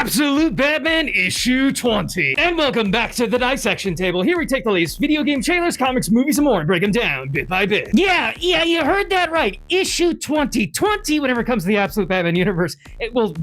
Absolute Batman issue 20. And welcome back to the dissection table. Here we take the latest video game trailers, comics, movies, and more and break them down bit by bit. Yeah, you heard that right. Issue 20. 20 whenever it comes to the Absolute Batman universe.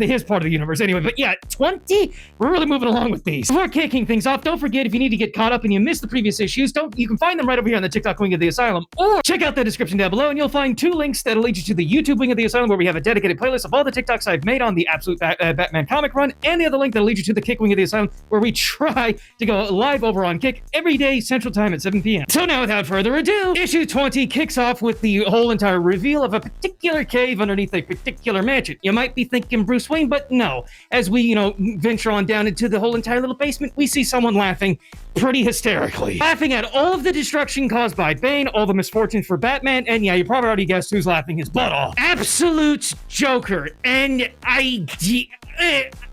His part of the universe anyway. But yeah, 20? We're really moving along with these. Before kicking things off, don't forget if you need to get caught up and you missed the previous issues, you can find them right over here on the TikTok wing of the Asylum, or check out the description down below and you'll find two links that'll lead you to the YouTube wing of the Asylum where we have a dedicated playlist of all the TikToks I've made on the Absolute Batman comic run, and the other link that'll lead you to the Kick wing of the Asylum where we try to go live over on Kick every day Central Time at 7 p.m. So now without further ado, issue 20 kicks off with the whole entire reveal of a particular cave underneath a particular mansion. You might be thinking Bruce Wayne, but no. As we, venture on down into the whole entire little basement, we see someone laughing pretty hysterically. Laughing at all of the destruction caused by Bane, all the misfortunes for Batman, and yeah, you probably already guessed who's laughing his butt off. Absolute Joker, and I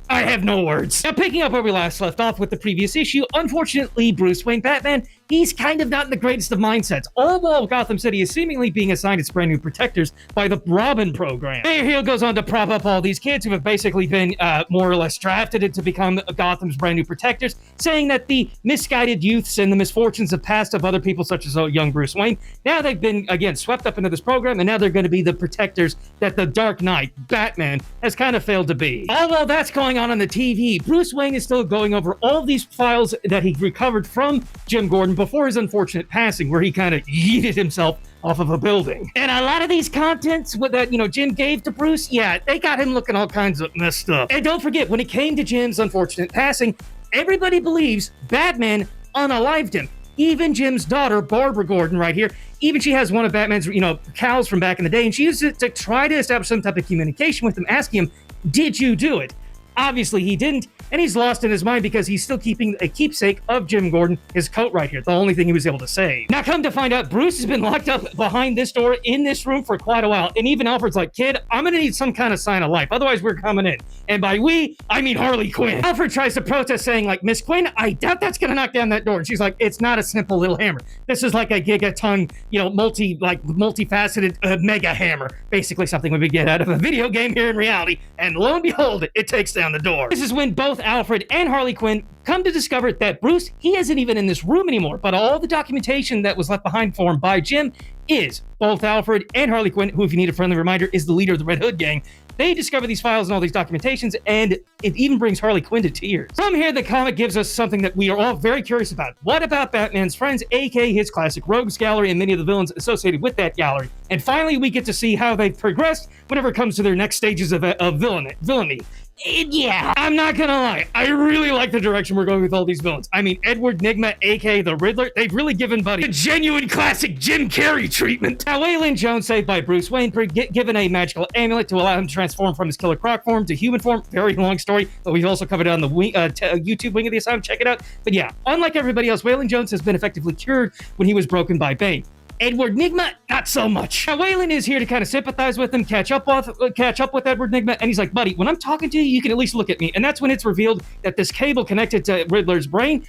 have no words. Now, picking up where we last left off with the previous issue, unfortunately, Bruce Wayne Batman, he's kind of not in the greatest of mindsets. All while Gotham City is seemingly being assigned its brand new protectors by the Robin program. Mayor Hill goes on to prop up all these kids who have basically been more or less drafted to become Gotham's brand new protectors, saying that the misguided youths and the misfortunes of past of other people such as young Bruce Wayne, now they've been, again, swept up into this program, and now they're going to be the protectors that the Dark Knight, Batman, has kind of failed to be. All while that's going on the TV, Bruce Wayne is still going over all these files that he recovered from Jim Gordon before his unfortunate passing, where he kind of yeeted himself off of a building. And a lot of these contents that, Jim gave to Bruce, yeah, they got him looking all kinds of messed up. And don't forget, when it came to Jim's unfortunate passing, everybody believes Batman unalived him. Even Jim's daughter, Barbara Gordon, right here, even she has one of Batman's, cows from back in the day, and she used it to try to establish some type of communication with him, asking him, did you do it? Obviously, he didn't, and he's lost in his mind because he's still keeping a keepsake of Jim Gordon, his coat right here, the only thing he was able to save. Now, come to find out, Bruce has been locked up behind this door in this room for quite a while, and even Alfred's like, kid, I'm gonna need some kind of sign of life, otherwise we're coming in. And by we, I mean Harley Quinn. Alfred tries to protest, saying, Miss Quinn, I doubt that's gonna knock down that door. And she's like, it's not a simple little hammer. This is like a gigaton, multifaceted mega hammer. Basically something we would get out of a video game here in reality, and lo and behold, it takes down the door. This is when both Alfred and Harley Quinn come to discover that Bruce, he isn't even in this room anymore, but all the documentation that was left behind for him by Jim is both Alfred and Harley Quinn, who, if you need a friendly reminder, is the leader of the Red Hood gang. They discover these files and all these documentations, and it even brings Harley Quinn to tears. From here, the comic gives us something that we are all very curious about. What about Batman's friends, aka his classic rogues gallery and many of the villains associated with that gallery? And finally, we get to see how they've progressed whenever it comes to their next stages of villainy. Yeah, I'm not gonna lie, I really like the direction we're going with all these villains. I mean, Edward Nygma, aka the Riddler, they've really given Buddy a genuine classic Jim Carrey treatment. Now, Waylon Jones, saved by Bruce Wayne, given a magical amulet to allow him to transform from his Killer Croc form to human form. Very long story, but we've also covered it on the YouTube wing of the Asylum. Check it out. But yeah, unlike everybody else, Waylon Jones has been effectively cured when he was broken by Bane. Edward Nygma, not so much. Now, Waylon is here to kind of sympathize with him, catch up with Edward Nygma, and he's like, buddy, when I'm talking to you, you can at least look at me. And that's when it's revealed that this cable connected to Riddler's brain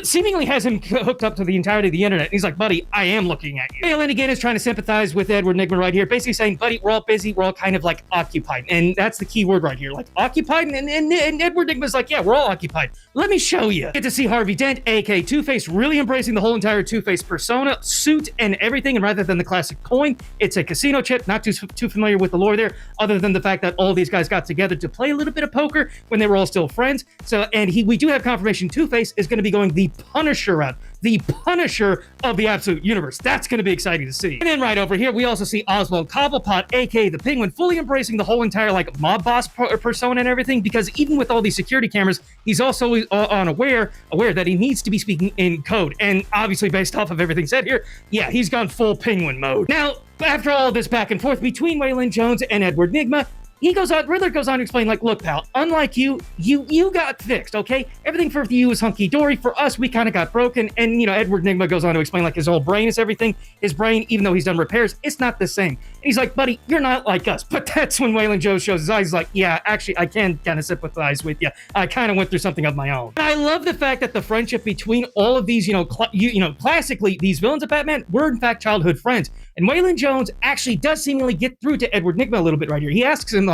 seemingly has him hooked up to the entirety of the internet. And he's like, buddy, I am looking at you. Waylon, again, is trying to sympathize with Edward Nygma right here, basically saying, buddy, we're all busy, we're all kind of occupied. And that's the key word right here, occupied. And Edward Nygma's like, yeah, we're all occupied. Let me show you. Get to see Harvey Dent, aka Two-Face, really embracing the whole entire Two-Face persona, suit, and everything. And rather than the classic coin, it's a casino chip. Not too familiar with the lore there, other than the fact that all these guys got together to play a little bit of poker when they were all still friends. So, and we do have confirmation Two-Face is going to be going the Punisher route. The Punisher of the Absolute Universe. That's going to be exciting to see. And then right over here, we also see Oswald Cobblepot, aka the Penguin, fully embracing the whole entire mob boss persona and everything, because even with all these security cameras, he's also aware that he needs to be speaking in code. And obviously, based off of everything said here, yeah, he's gone full Penguin mode. Now, after all this back and forth between Waylon Jones and Edward Nygma, Riddler goes on to explain, look, pal, unlike you got fixed, okay? Everything for you is hunky-dory. For us, we kind of got broken. And, Edward Nygma goes on to explain, his whole brain is everything. His brain, even though he's done repairs, it's not the same. And he's like, buddy, you're not like us. But that's when Waylon Jones shows his eyes. He's like, yeah, actually, I can kind of sympathize with you. I kind of went through something of my own. And I love the fact that the friendship between all of these, classically, these villains of Batman were, in fact, childhood friends. And Waylon Jones actually does seemingly get through to Edward Nygma a little bit right here. He asks him,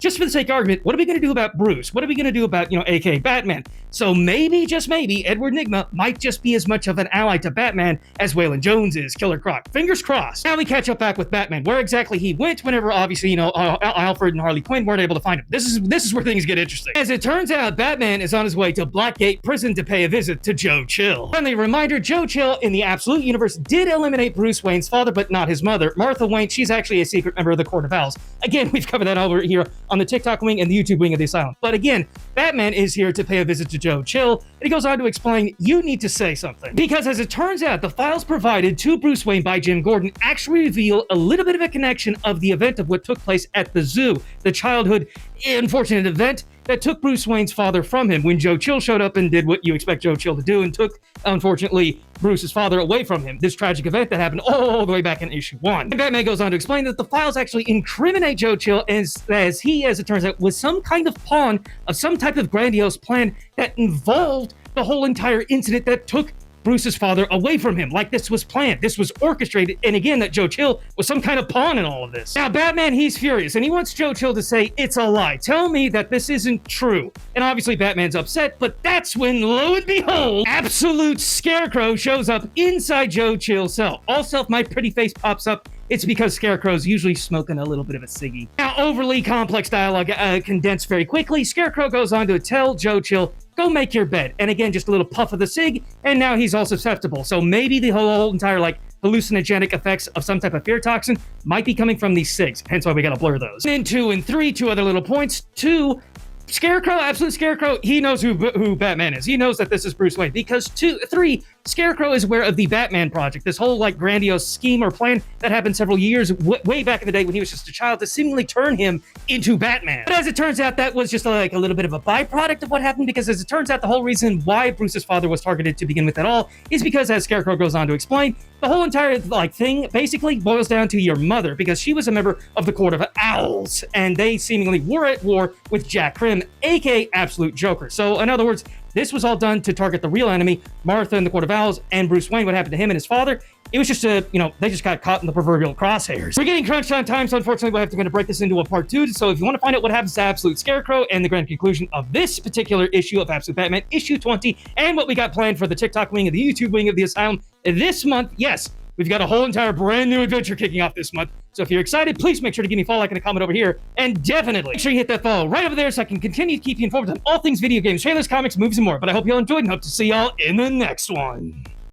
just for the sake of argument, what are we going to do about Bruce? What are we going to do about, aka Batman? So maybe, just maybe, Edward Nygma might just be as much of an ally to Batman as Waylon Jones is, Killer Croc. Fingers crossed. Now we catch up back with Batman, where exactly he went whenever, obviously, Alfred and Harley Quinn weren't able to find him. This is where things get interesting. As it turns out, Batman is on his way to Blackgate Prison to pay a visit to Joe Chill. Friendly reminder, Joe Chill in the Absolute Universe did eliminate Bruce Wayne's father, but not his mother. Martha Wayne, she's actually a secret member of the Court of Owls. Again, we've covered that over here on the TikTok wing and the YouTube wing of the Asylum. But again, Batman is here to pay a visit to Joe Chill, and he goes on to explain, you need to say something. Because as it turns out, the files provided to Bruce Wayne by Jim Gordon actually reveal a little bit of a connection of the event of what took place at the zoo, the childhood unfortunate event that took Bruce Wayne's father from him when Joe Chill showed up and did what you expect Joe Chill to do and took, unfortunately, Bruce's father away from him. This tragic event that happened all the way back in issue 1. And Batman goes on to explain that the files actually incriminate Joe Chill as he, as it turns out, was some kind of pawn of some type of grandiose plan that involved the whole entire incident that took Bruce's father away from him. Like this was planned, this was orchestrated, and again, that Joe Chill was some kind of pawn in all of this. Now, Batman, he's furious, and he wants Joe Chill to say, it's a lie. Tell me that this isn't true. And obviously, Batman's upset, but that's when, lo and behold, Absolute Scarecrow shows up inside Joe Chill's cell. Also, if my pretty face pops up, it's because Scarecrow's usually smoking a little bit of a ciggy. Now, overly complex dialogue condensed very quickly. Scarecrow goes on to tell Joe Chill, go make your bed. And again, just a little puff of the cig, and now he's all susceptible. So maybe the whole entire, hallucinogenic effects of some type of fear toxin might be coming from these cigs. Hence why we gotta blur those. In 2 and 3, 2 other little points. 2, Scarecrow, Absolute Scarecrow, he knows who Batman is. He knows that this is Bruce Wayne. Because 3, Scarecrow is aware of the Batman Project, this whole grandiose scheme or plan that happened several years way back in the day when he was just a child to seemingly turn him into Batman. But as it turns out, that was just a little bit of a byproduct of what happened, because as it turns out, the whole reason why Bruce's father was targeted to begin with at all is because, as Scarecrow goes on to explain, the whole entire thing basically boils down to your mother, because she was a member of the Court of Owls, and they seemingly were at war with Jack Krim, aka Absolute Joker. So in other words, this was all done to target the real enemy, Martha and the Court of Owls, and Bruce Wayne. What happened to him and his father? It was just they just got caught in the proverbial crosshairs. We're getting crunched on time, so unfortunately we'll have to break this into a part 2. So if you want to find out what happens to Absolute Scarecrow and the grand conclusion of this particular issue of Absolute Batman, issue 20, and what we got planned for the TikTok wing and the YouTube wing of the Asylum this month, yes, we've got a whole entire brand new adventure kicking off this month. So if you're excited, please make sure to give me a follow, like, and a comment over here. And definitely make sure you hit that follow right over there so I can continue to keep you informed on all things video games, trailers, comics, movies, and more. But I hope you all enjoyed and hope to see y'all in the next one.